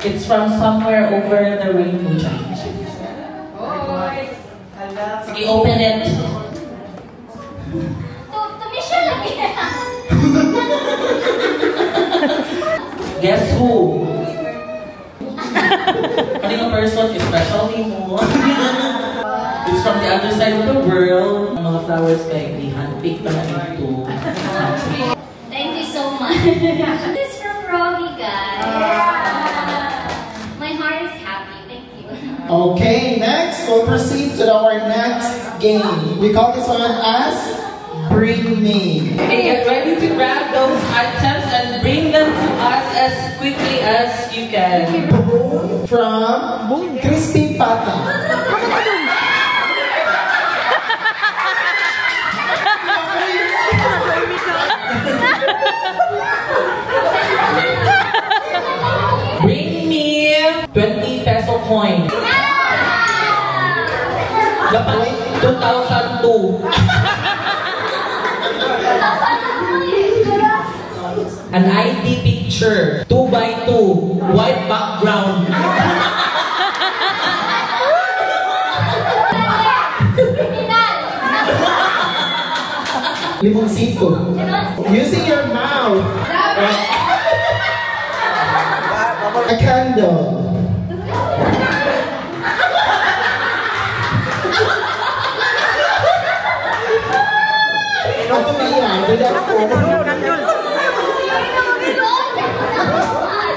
It's from somewhere over the rainbow. Sige, open it. To Michelle lagi. Guess who? Kaning person, especially mo. It's from the other side of the world. Ang mga flowers kay di handpick pa na ito. Thank you so much. This is from Robbie, guys. My heart is happy. Thank you. Okay, next we'll proceed to our next game. We call this one as Bring Me. Okay, get ready to grab those items and bring them to us as quickly as you can. From Crispy Pata. Bring me 20 peso coin. Dapat 2002. An ID picture, 2x2, white background. Limoncito. Using your mouth. A candle.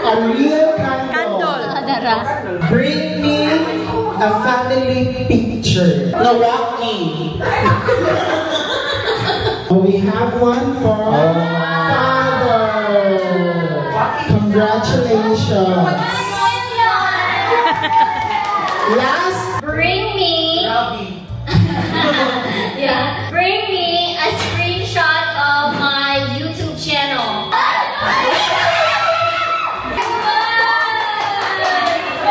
A real candle. Bring me a family picture. Milwaukee. We have one for Father. Congratulations. Last. Bring me. Yeah. Bring me a screenshot of my YouTube channel.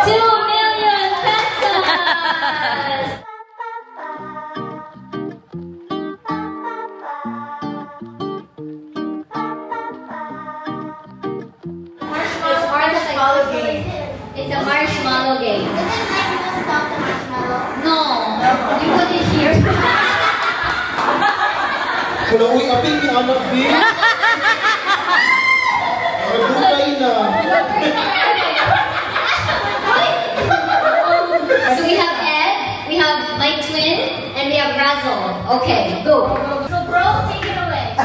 2 million pesos. It's a marshmallow game. Does it like to stop the marshmallow? No. You put it here. Kung uwi apin yung anak din. Magdukay na. So we have Ed, we have my twin, and we have Razzle. Okay, go. So bro, take it away.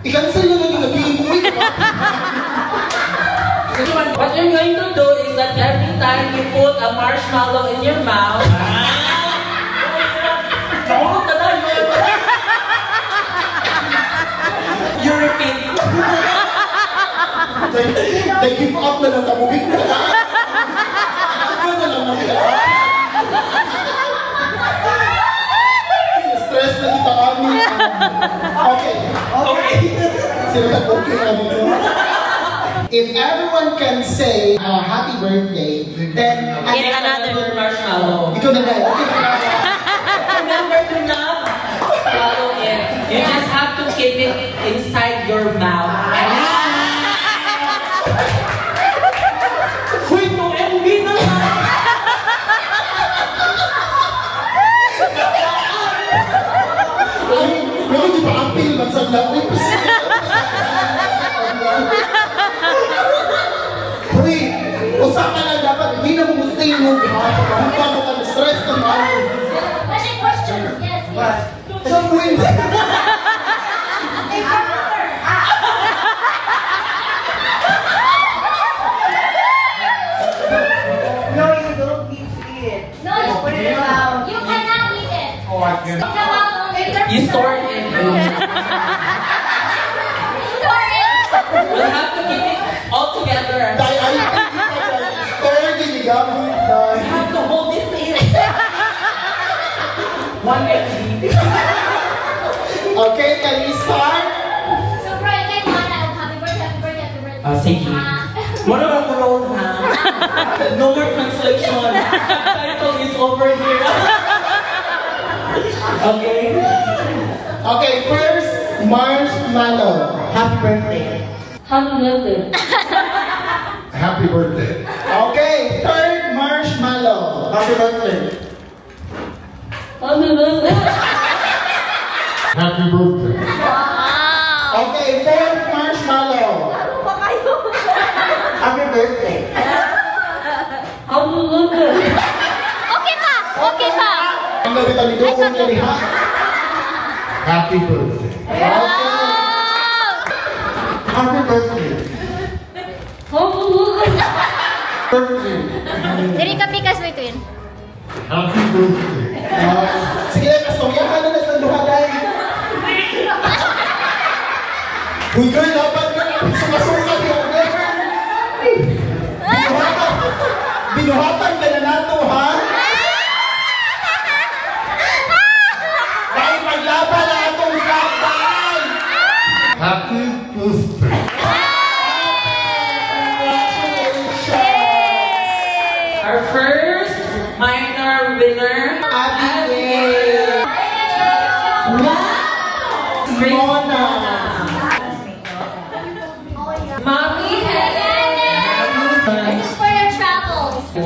I-cancel nyo lang yung nag-iimik. What you're going to do is that every time you put a marshmallow in your mouth, you repeat. Nag-give up na lang kamubig na lang. Ano na lang mamaya? Stress na kita kami. Okay. Sino ka okay kami? If everyone can say happy birthday, then Get another marshmallow. ikaw na lang. Remember to not swallow it. You just have to keep it inside your mouth. Wait, no, MB na lang. Yung di ba ang pilman sa lawin? Uy, usapan lang dapat, hindi na mumusta yung movie. Ang bago ka stress naman. What's your question? Yes, yes. Sa buhay ba? No, you don't need to eat it. No, you cannot eat it. Oh, I can. It's about You store it in. store it. We'll have to keep it all together. Dahil ay, store ginigamit na. You have to hold it in. 1 Okay, can we start? So, Brian, kay Mana, happy birthday, happy birthday, happy birthday. Sige. What about the road, ha? No more translation. Subtitle is over here. Okay? Okay, first, Marshmallow. Happy birthday. Happy birthday. Happy birthday. Okay, third marshmallow. Happy birthday. Happy birthday. Happy birthday. Okay, fourth marshmallow. Happy birthday. Happy birthday. Okay pa! Okay pa! Ang nabitalidoon niya ni ha. Happy birthday. Okay. Happy birthday. Birthday. Diri ka pikas may twin. Happy birthday. Sige lang, kasongyahan na sa duhaday. Uy, girl, dapat ka sumasukat yung girl. Binuhatan ka na nato, ha? Dahil maglaban na atong laban! Happy birthday. Our first minor winner. Abigail! Mona! Mommy This is for your travels. Uy,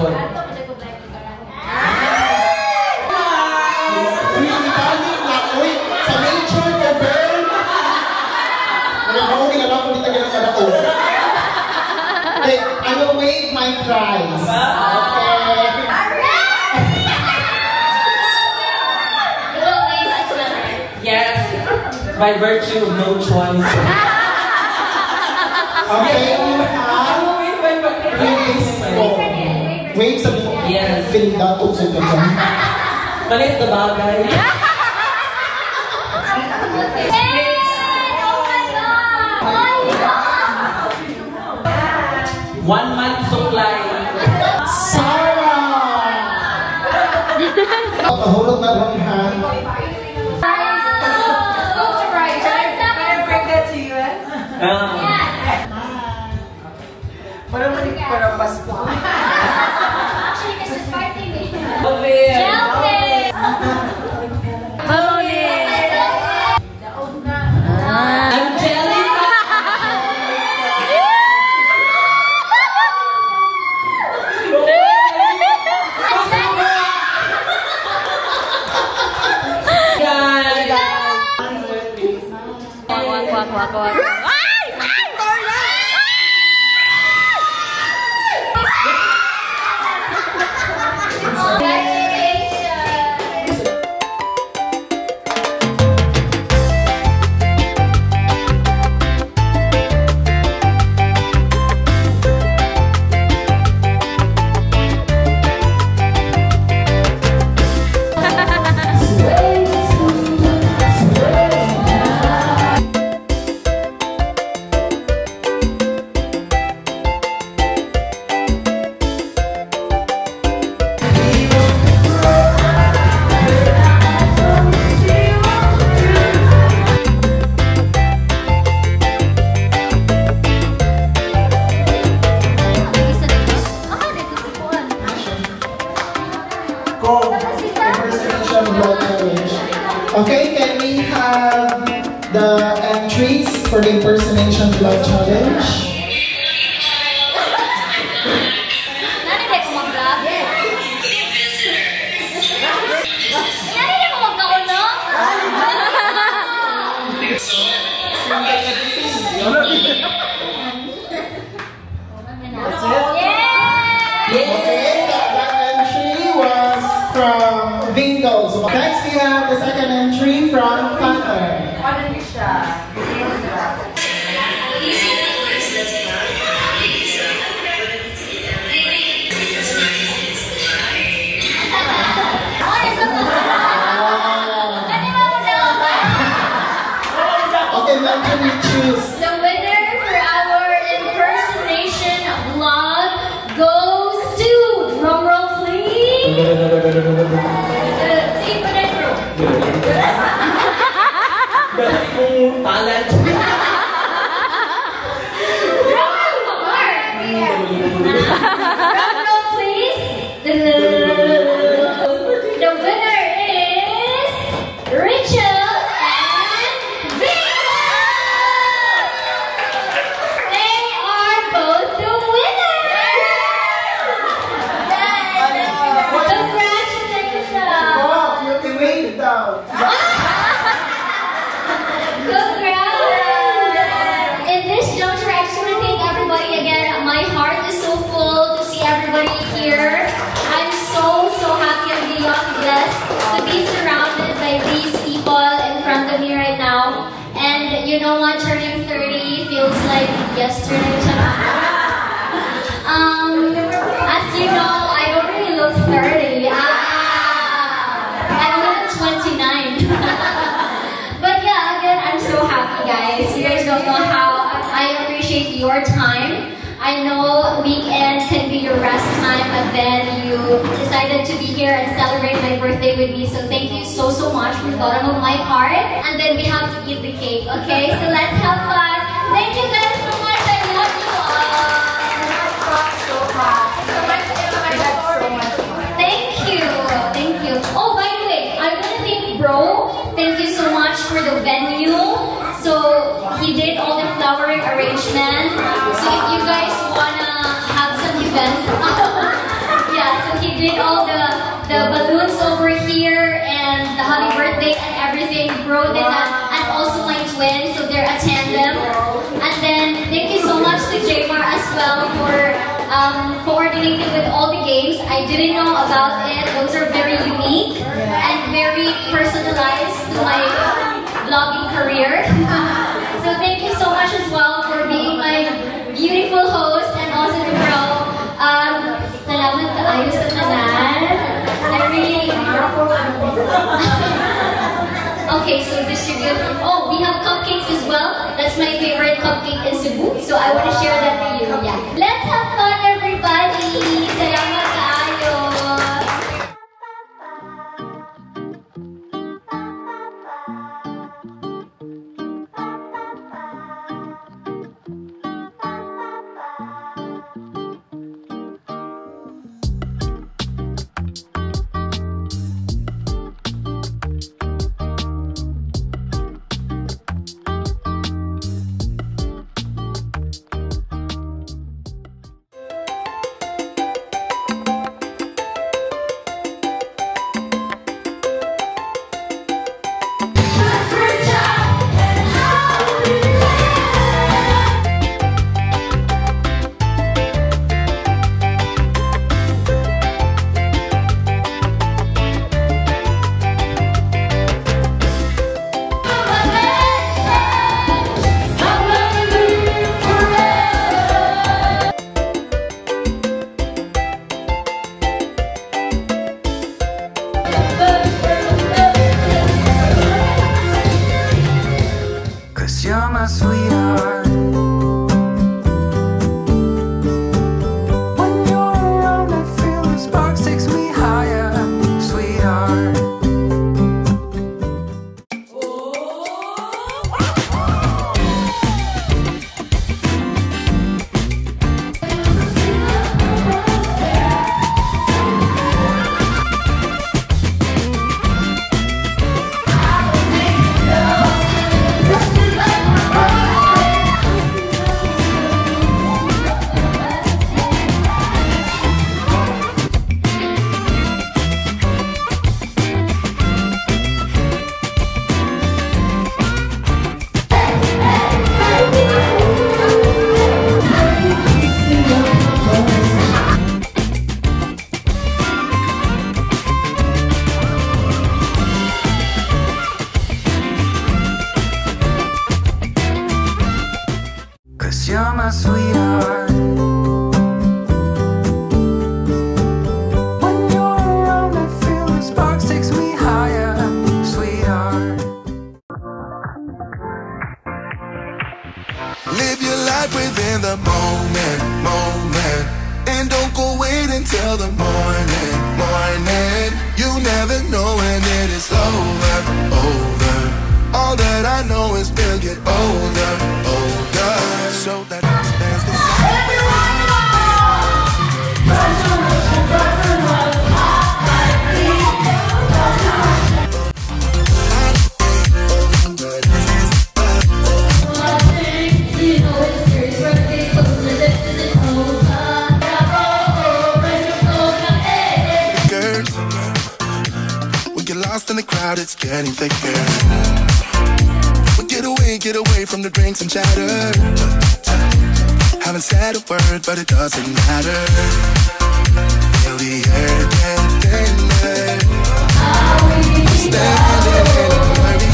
sa nature ka, girl! Ako ginagawa ko dito ganang kadaon. Okay, I will wave my prize. Okay. You will wave us well. Yes, by virtue of no choice. Okay, we have waves ko. Waves sabi mo, Yes. feeling dato sa ganda. Malit na bagay. Yay! Oh my God! Oh my God! 1 month supply. Sarah! Mahulog na rin ha. Parang Pasko. Actually, this is party me. Okay. Jelly! Angelica. Wag. Okay, can we have the entries for the impersonation vlog challenge? Narinig ko mag-vlog? Narinig ko magkauno? Okay, that entry was from Bingo. So next we have the second entry from Father. Ano niya siya? Okay, when can we choose? The winner for our impersonation vlog goes to, drumroll please. See, but I drew. Talent. Drumroll please. The winner is Rachel and Victor. you know what? Turning 30 feels like yesterday. As you know, I don't really look 30. I look 29. But yeah, again, I'm so happy, guys. You guys don't know how I appreciate your time. I know weekend can be your rest time, but then you decided to be here and celebrate my birthday with me. So thank you so much from the bottom of my heart. And then we have to eat the cake, okay? So let's have fun. Thank you guys so much. I love you all. Thank you. Thank you. Oh, by the way, I want to thank Bro. Thank you so much for the venue. So he did all the flowering arrangement. So if you guys wanna have some events, yeah. So he did all the balloons over here and the happy birthday and everything. Bro did that, and also my twin. So they're a tandem. And then thank you so much to Jamar as well for coordinating with all the games. I didn't know about it. Those are very unique and very personalized to my vlogging career. So thank you so much as well for being my beautiful host and also the Bro. Salamat kaayo sa tanan. I really... Okay, so distribute. Oh, we have cupcakes as well. That's my favorite cupcake in Cebu. So I want to share that with you. Yeah. Let's have fun, everybody. Salamat kaayo. You're my sweetheart. When you're around, I feel the spark takes me higher, sweetheart. You're my sweetheart. When you're around, I feel the spark takes me higher, sweetheart. Live your life within the moment, and don't go wait until the morning. You never know when it is over. All that I know is we'll get older. So that stands the we get lost in the crowd, it's getting thicker. Get away from the drinks and chatter. Haven't said a word, but it doesn't matter. Feel the air get thinner. I'm standing in a blurry.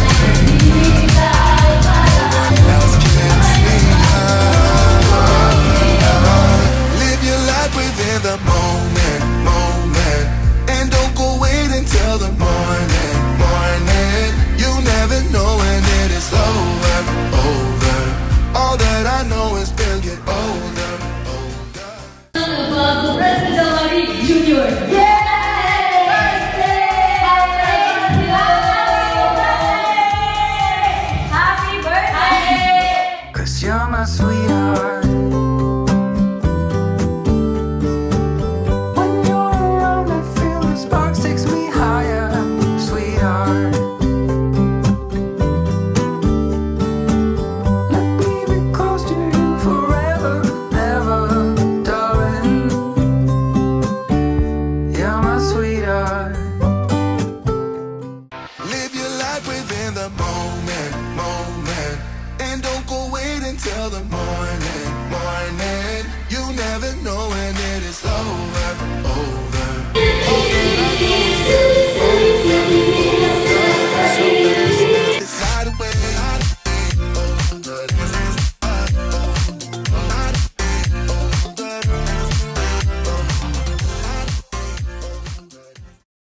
like within the moment, moment. And don't go wait until the morning, morning. You never know when it is over, over.